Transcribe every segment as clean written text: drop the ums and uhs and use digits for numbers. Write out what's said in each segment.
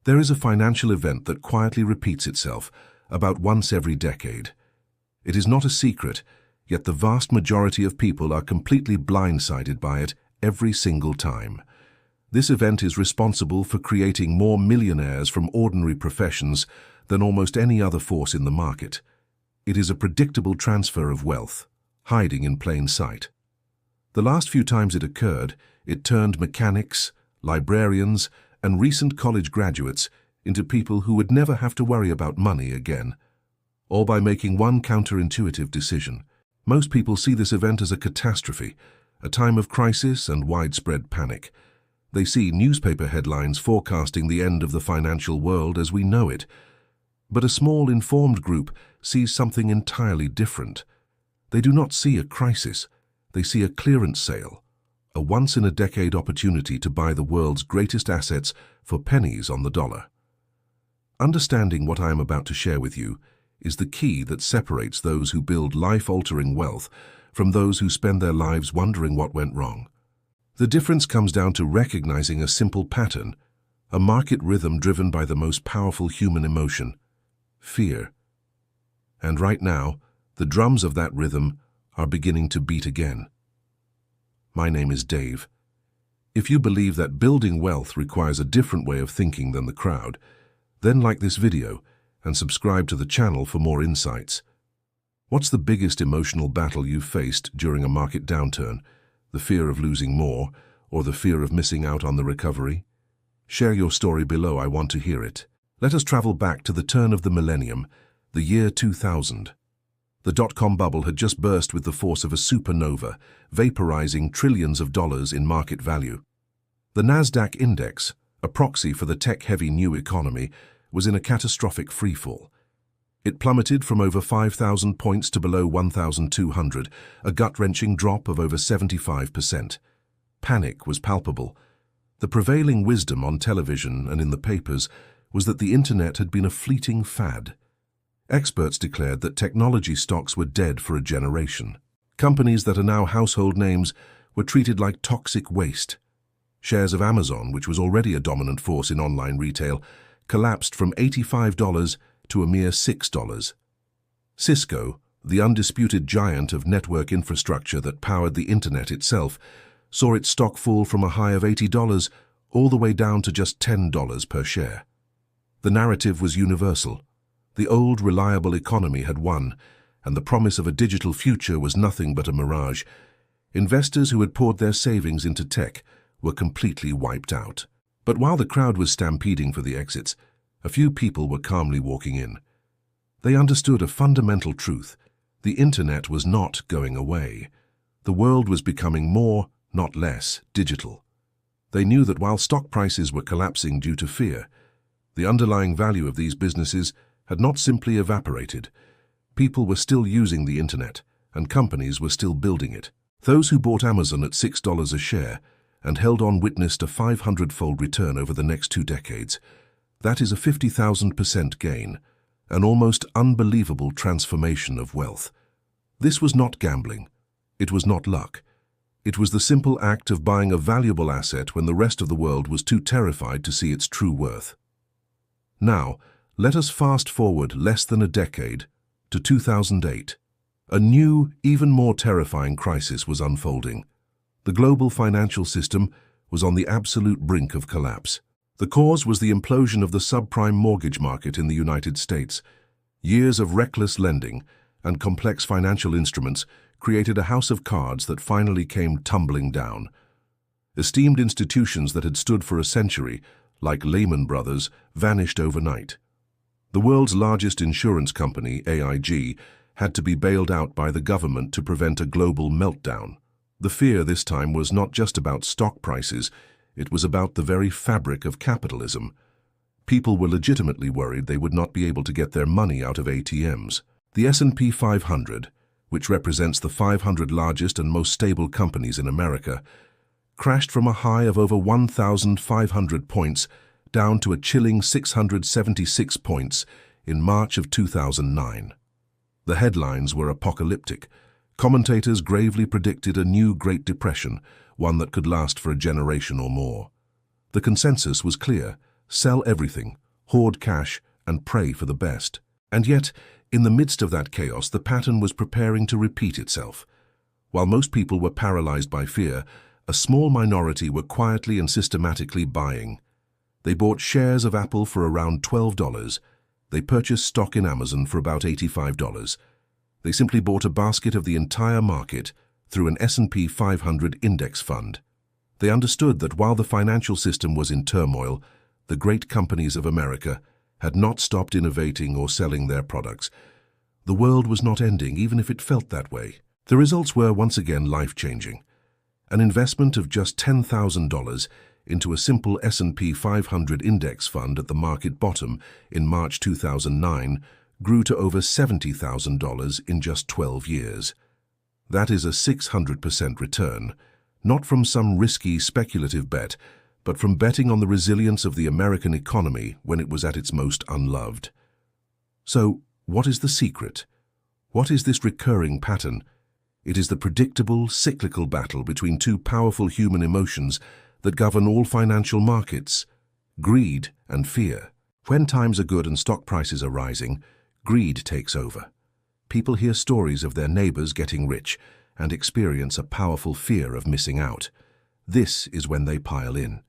There is a financial event that quietly repeats itself about once every decade. It is not a secret, yet the vast majority of people are completely blindsided by it every single time. This event is responsible for creating more millionaires from ordinary professions than almost any other force in the market. It is a predictable transfer of wealth, hiding in plain sight. The last few times it occurred, it turned mechanics, librarians, and recent college graduates into people who would never have to worry about money again, all by making one counterintuitive decision. Most people see this event as a catastrophe, a time of crisis and widespread panic. They see newspaper headlines forecasting the end of the financial world as we know it. But a small, informed group sees something entirely different. They do not see a crisis. They see a clearance sale, a once-in-a-decade opportunity to buy the world's greatest assets for pennies on the dollar. Understanding what I am about to share with you is the key that separates those who build life-altering wealth from those who spend their lives wondering what went wrong. The difference comes down to recognizing a simple pattern, a market rhythm driven by the most powerful human emotion, fear. And right now, the drums of that rhythm are beginning to beat again. My name is Dave. If you believe that building wealth requires a different way of thinking than the crowd, then like this video and subscribe to the channel for more insights. What's the biggest emotional battle you've faced during a market downturn? The fear of losing more, or the fear of missing out on the recovery? Share your story below, I want to hear it. Let us travel back to the turn of the millennium, the year 2000. The dot-com bubble had just burst with the force of a supernova, vaporizing trillions of dollars in market value. The Nasdaq index, a proxy for the tech-heavy new economy, was in a catastrophic freefall. It plummeted from over 5,000 points to below 1,200, a gut-wrenching drop of over 75%. Panic was palpable. The prevailing wisdom on television and in the papers was that the internet had been a fleeting fad. Experts declared that technology stocks were dead for a generation. Companies that are now household names were treated like toxic waste. Shares of Amazon, which was already a dominant force in online retail, collapsed from $85 to a mere $6. Cisco, the undisputed giant of network infrastructure that powered the internet itself, saw its stock fall from a high of $80 all the way down to just $10 per share. The narrative was universal. The old, reliable economy had won, and the promise of a digital future was nothing but a mirage. Investors who had poured their savings into tech were completely wiped out. But while the crowd was stampeding for the exits, a few people were calmly walking in. They understood a fundamental truth. The internet was not going away. The world was becoming more, not less, digital. They knew that while stock prices were collapsing due to fear, the underlying value of these businesses had not simply evaporated. People were still using the internet, and companies were still building it. Those who bought Amazon at $6 a share and held on witnessed a 500-fold return over the next 2 decades. That is a 50,000% gain, an almost unbelievable transformation of wealth. This was not gambling. It was not luck. It was the simple act of buying a valuable asset when the rest of the world was too terrified to see its true worth. Now, let us fast forward less than a decade to 2008. A new, even more terrifying crisis was unfolding. The global financial system was on the absolute brink of collapse. The cause was the implosion of the subprime mortgage market in the United States. Years of reckless lending and complex financial instruments created a house of cards that finally came tumbling down. Esteemed institutions that had stood for a century, like Lehman Brothers, vanished overnight. The world's largest insurance company, AIG, had to be bailed out by the government to prevent a global meltdown. The fear this time was not just about stock prices, it was about the very fabric of capitalism. People were legitimately worried they would not be able to get their money out of ATMs. The S&P 500, which represents the 500 largest and most stable companies in America, crashed from a high of over 1,500 points down to a chilling 676 points in March of 2009. The headlines were apocalyptic. Commentators gravely predicted a new Great Depression, one that could last for a generation or more. The consensus was clear. sell everything, hoard cash, and pray for the best. And yet, in the midst of that chaos, the pattern was preparing to repeat itself. While most people were paralyzed by fear, a small minority were quietly and systematically buying. They bought shares of Apple for around $12. They purchased stock in Amazon for about $85. They simply bought a basket of the entire market through an S&P 500 index fund. They understood that while the financial system was in turmoil, the great companies of America had not stopped innovating or selling their products. The world was not ending, even if it felt that way. The results were once again life-changing. An investment of just $10,000 into a simple S&P 500 index fund at the market bottom in March 2009 grew to over $70,000 in just 12 years. That is a 600% return, not from some risky speculative bet, but from betting on the resilience of the American economy when it was at its most unloved. So, what is the secret? What is this recurring pattern? It is the predictable, cyclical battle between two powerful human emotions that govern all financial markets: greed and fear. When times are good and stock prices are rising, greed takes over. People hear stories of their neighbors getting rich and experience a powerful fear of missing out. This is when they pile in.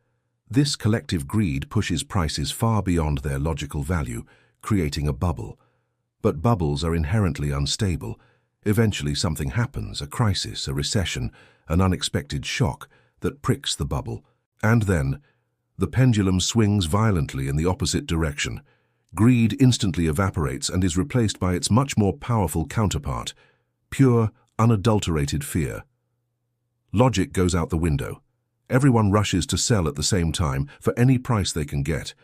This collective greed pushes prices far beyond their logical value, creating a bubble. But bubbles are inherently unstable. Eventually something happens, a crisis, a recession, an unexpected shock that pricks the bubble. And then, the pendulum swings violently in the opposite direction. Greed instantly evaporates and is replaced by its much more powerful counterpart, pure, unadulterated fear. Logic goes out the window. Everyone rushes to sell at the same time for any price they can get.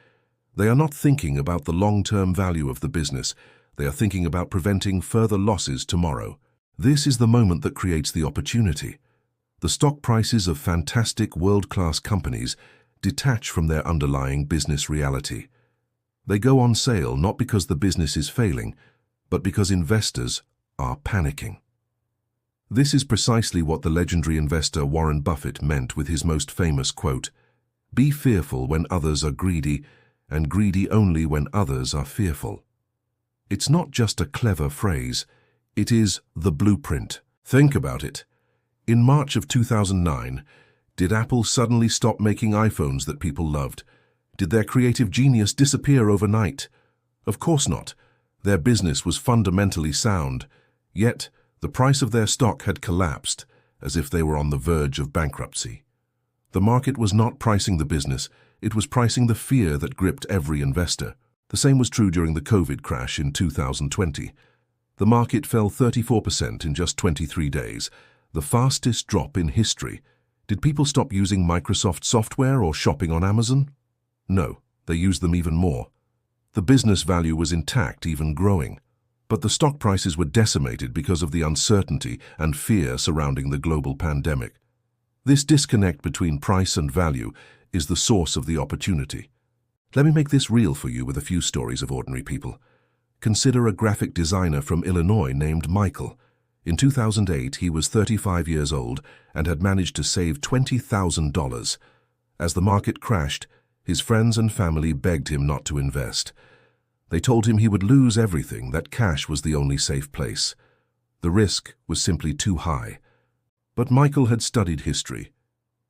They are not thinking about the long-term value of the business. They are thinking about preventing further losses tomorrow. This is the moment that creates the opportunity. The stock prices of fantastic world-class companies detach from their underlying business reality. They go on sale not because the business is failing, but because investors are panicking. This is precisely what the legendary investor Warren Buffett meant with his most famous quote, "Be fearful when others are greedy, and greedy only when others are fearful." It's not just a clever phrase, it is the blueprint. Think about it. In March of 2009, did Apple suddenly stop making iPhones that people loved? Did their creative genius disappear overnight? Of course not. Their business was fundamentally sound, yet the price of their stock had collapsed, as if they were on the verge of bankruptcy. The market was not pricing the business, it was pricing the fear that gripped every investor. The same was true during the COVID crash in 2020. The market fell 34% in just 23 days, the fastest drop in history. Did people stop using Microsoft software or shopping on Amazon? No, they used them even more. The business value was intact, even growing. But the stock prices were decimated because of the uncertainty and fear surrounding the global pandemic. This disconnect between price and value is the source of the opportunity. Let me make this real for you with a few stories of ordinary people. Consider a graphic designer from Illinois named Michael. In 2008, he was 35 years old and had managed to save $20,000. As the market crashed, his friends and family begged him not to invest. They told him he would lose everything, that cash was the only safe place. The risk was simply too high. But Michael had studied history.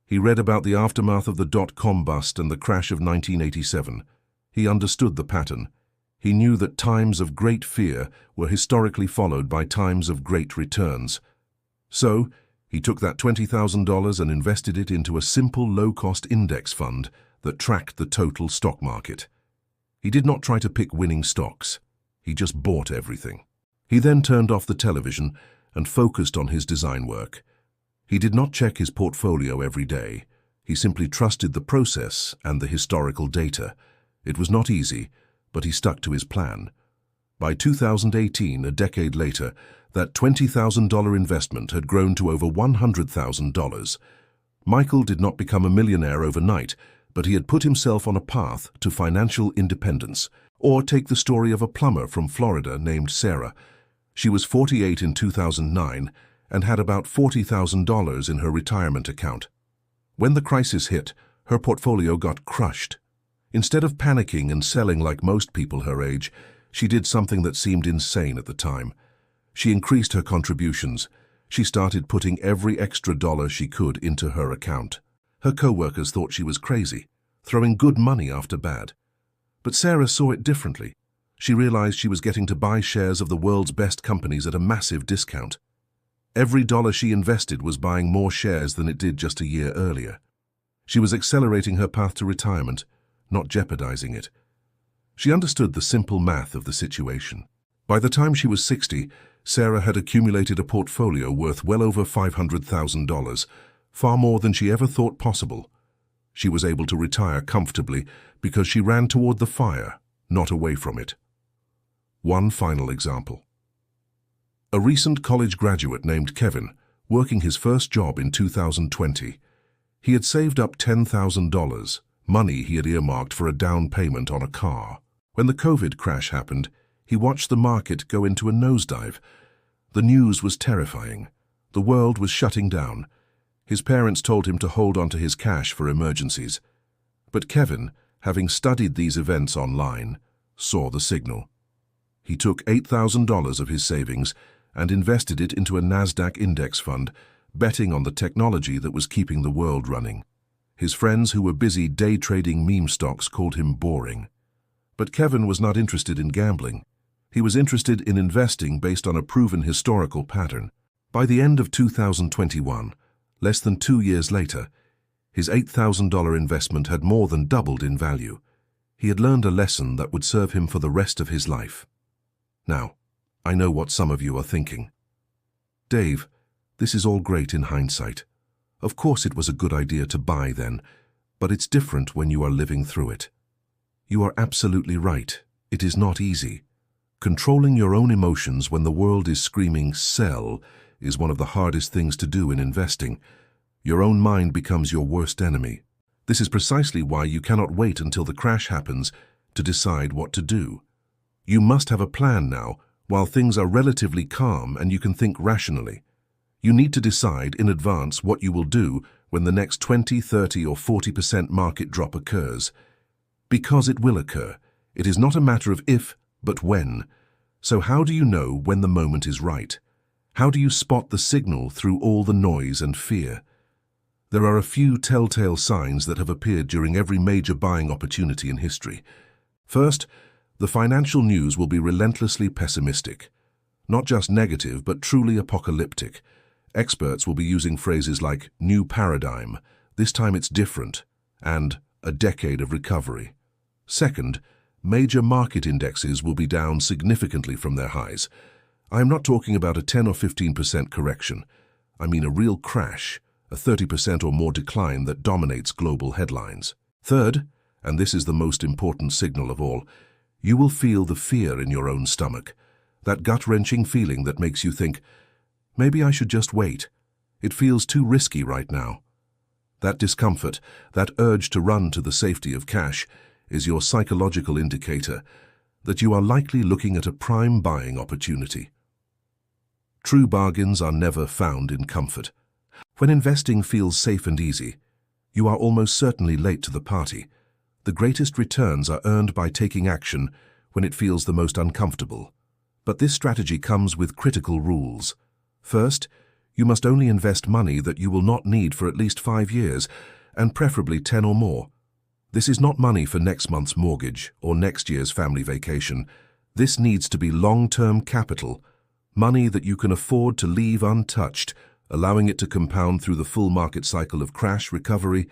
He read about the aftermath of the dot-com bust and the crash of 1987. He understood the pattern. He knew that times of great fear were historically followed by times of great returns. So, he took that $20,000 and invested it into a simple low-cost index fund that tracked the total stock market. He did not try to pick winning stocks. He just bought everything. He then turned off the television and focused on his design work. He did not check his portfolio every day. He simply trusted the process and the historical data. It was not easy, but he stuck to his plan. By 2018, a decade later, that $20,000 investment had grown to over $100,000. Michael did not become a millionaire overnight, but he had put himself on a path to financial independence. Or take the story of a plumber from Florida named Sarah. She was 48 in 2009 and had about $40,000 in her retirement account. When the crisis hit, her portfolio got crushed. Instead of panicking and selling like most people her age, she did something that seemed insane at the time. She increased her contributions. She started putting every extra dollar she could into her account. Her co-workers thought she was crazy, throwing good money after bad. But Sarah saw it differently. She realized she was getting to buy shares of the world's best companies at a massive discount. Every dollar she invested was buying more shares than it did just a year earlier. She was accelerating her path to retirement, not jeopardizing it. She understood the simple math of the situation. By the time she was 60, Sarah had accumulated a portfolio worth well over $500,000, far more than she ever thought possible. She was able to retire comfortably because she ran toward the fire, not away from it. One final example. A recent college graduate named Kevin, working his first job in 2020. He had saved up $10,000, money he had earmarked for a down payment on a car. When the COVID crash happened, he watched the market go into a nosedive. The news was terrifying. The world was shutting down. His parents told him to hold on to his cash for emergencies. But Kevin, having studied these events online, saw the signal. He took $8,000 of his savings and invested it into a NASDAQ index fund, betting on the technology that was keeping the world running. His friends who were busy day trading meme stocks called him boring. But Kevin was not interested in gambling. He was interested in investing based on a proven historical pattern. By the end of 2021, less than 2 years later, his $8,000 investment had more than doubled in value. He had learned a lesson that would serve him for the rest of his life. Now, I know what some of you are thinking. Dave, this is all great in hindsight. Of course it was a good idea to buy then, but it's different when you are living through it. You are absolutely right. It is not easy. Controlling your own emotions when the world is screaming sell is one of the hardest things to do in investing. Your own mind becomes your worst enemy. This is precisely why you cannot wait until the crash happens to decide what to do. You must have a plan now while things are relatively calm and you can think rationally. You need to decide in advance what you will do when the next 20, 30 or 40% market drop occurs. Because it will occur. It is not a matter of if, but when. So how do you know when the moment is right? How do you spot the signal through all the noise and fear? There are a few telltale signs that have appeared during every major buying opportunity in history. First, the financial news will be relentlessly pessimistic. Not just negative, but truly apocalyptic. Experts will be using phrases like new paradigm, this time it's different, and a decade of recovery. Second, major market indexes will be down significantly from their highs. I am not talking about a 10 or 15% correction. I mean a real crash, a 30% or more decline that dominates global headlines. Third, and this is the most important signal of all, you will feel the fear in your own stomach, that gut-wrenching feeling that makes you think, maybe I should just wait. It feels too risky right now. That discomfort, that urge to run to the safety of cash, is your psychological indicator that you are likely looking at a prime buying opportunity. True bargains are never found in comfort. When investing feels safe and easy, you are almost certainly late to the party. The greatest returns are earned by taking action when it feels the most uncomfortable. But this strategy comes with critical rules. First, you must only invest money that you will not need for at least 5 years, and preferably 10 or more. This is not money for next month's mortgage or next year's family vacation. This needs to be long-term capital, money that you can afford to leave untouched, allowing it to compound through the full market cycle of crash, recovery,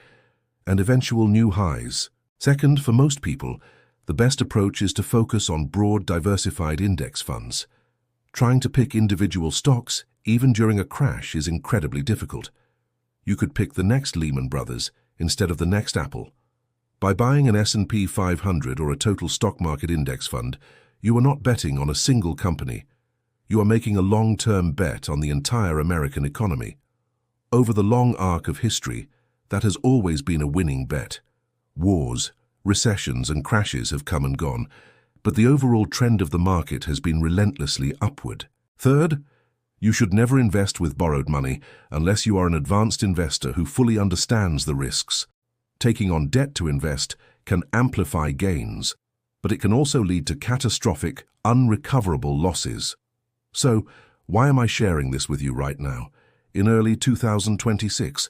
and eventual new highs. Second, for most people, the best approach is to focus on broad, diversified index funds. Trying to pick individual stocks, even during a crash, is incredibly difficult. You could pick the next Lehman Brothers instead of the next Apple. By buying an S&P 500 or a total stock market index fund, you are not betting on a single company. You are making a long-term bet on the entire American economy. Over the long arc of history, that has always been a winning bet. Wars, recessions, and crashes have come and gone, but the overall trend of the market has been relentlessly upward. Third, you should never invest with borrowed money unless you are an advanced investor who fully understands the risks. Taking on debt to invest can amplify gains, but it can also lead to catastrophic, unrecoverable losses. So, why am I sharing this with you right now, in early 2026?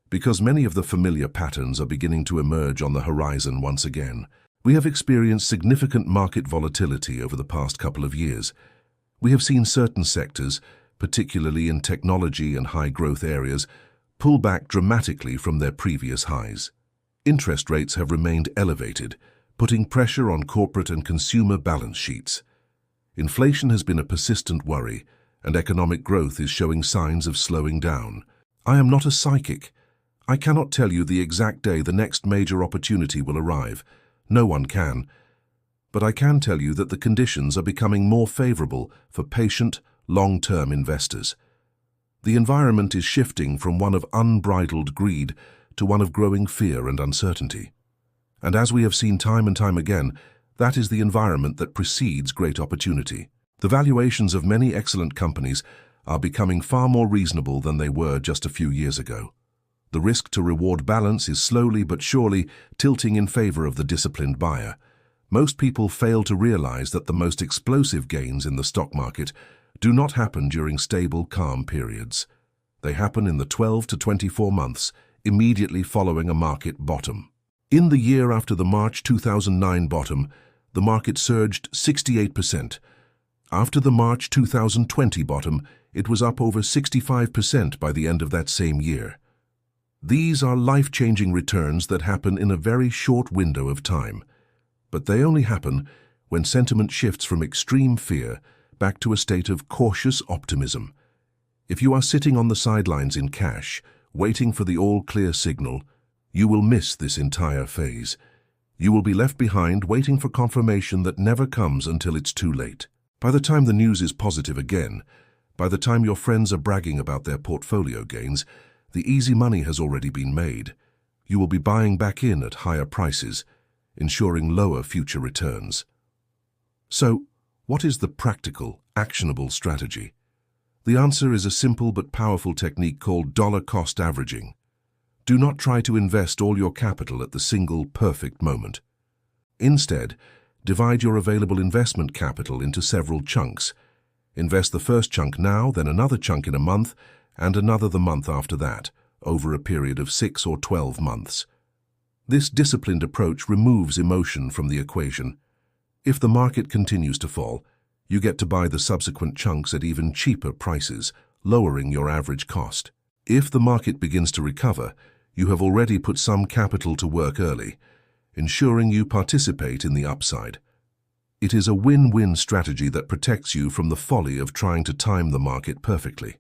Because many of the familiar patterns are beginning to emerge on the horizon once again. We have experienced significant market volatility over the past couple of years. We have seen certain sectors, particularly in technology and high-growth areas, pull back dramatically from their previous highs. Interest rates have remained elevated, putting pressure on corporate and consumer balance sheets. Inflation has been a persistent worry, and economic growth is showing signs of slowing down. I am not a psychic. I cannot tell you the exact day the next major opportunity will arrive. No one can. But I can tell you that the conditions are becoming more favorable for patient, long-term investors. The environment is shifting from one of unbridled greed to one of growing fear and uncertainty. And as we have seen time and time again, that is the environment that precedes great opportunity. The valuations of many excellent companies are becoming far more reasonable than they were just a few years ago. The risk-to-reward balance is slowly but surely tilting in favor of the disciplined buyer. Most people fail to realize that the most explosive gains in the stock market do not happen during stable, calm periods. They happen in the 12 to 24 months immediately following a market bottom. In the year after the March 2009 bottom, the market surged 68%. After the March 2020 bottom, it was up over 65% by the end of that same year. These are life-changing returns that happen in a very short window of time. But they only happen when sentiment shifts from extreme fear back to a state of cautious optimism. If you are sitting on the sidelines in cash, waiting for the all-clear signal, you will miss this entire phase. You will be left behind waiting for confirmation that never comes until it's too late. By the time the news is positive again, by the time your friends are bragging about their portfolio gains, the easy money has already been made. You will be buying back in at higher prices, ensuring lower future returns. So, what is the practical, actionable strategy? The answer is a simple but powerful technique called dollar-cost averaging. Do not try to invest all your capital at the single perfect moment. Instead, divide your available investment capital into several chunks. Invest the first chunk now, then another chunk in a month, and another the month after that, over a period of 6 or 12 months. This disciplined approach removes emotion from the equation. If the market continues to fall, you get to buy the subsequent chunks at even cheaper prices, lowering your average cost. If the market begins to recover, you have already put some capital to work early, ensuring you participate in the upside. It is a win-win strategy that protects you from the folly of trying to time the market perfectly.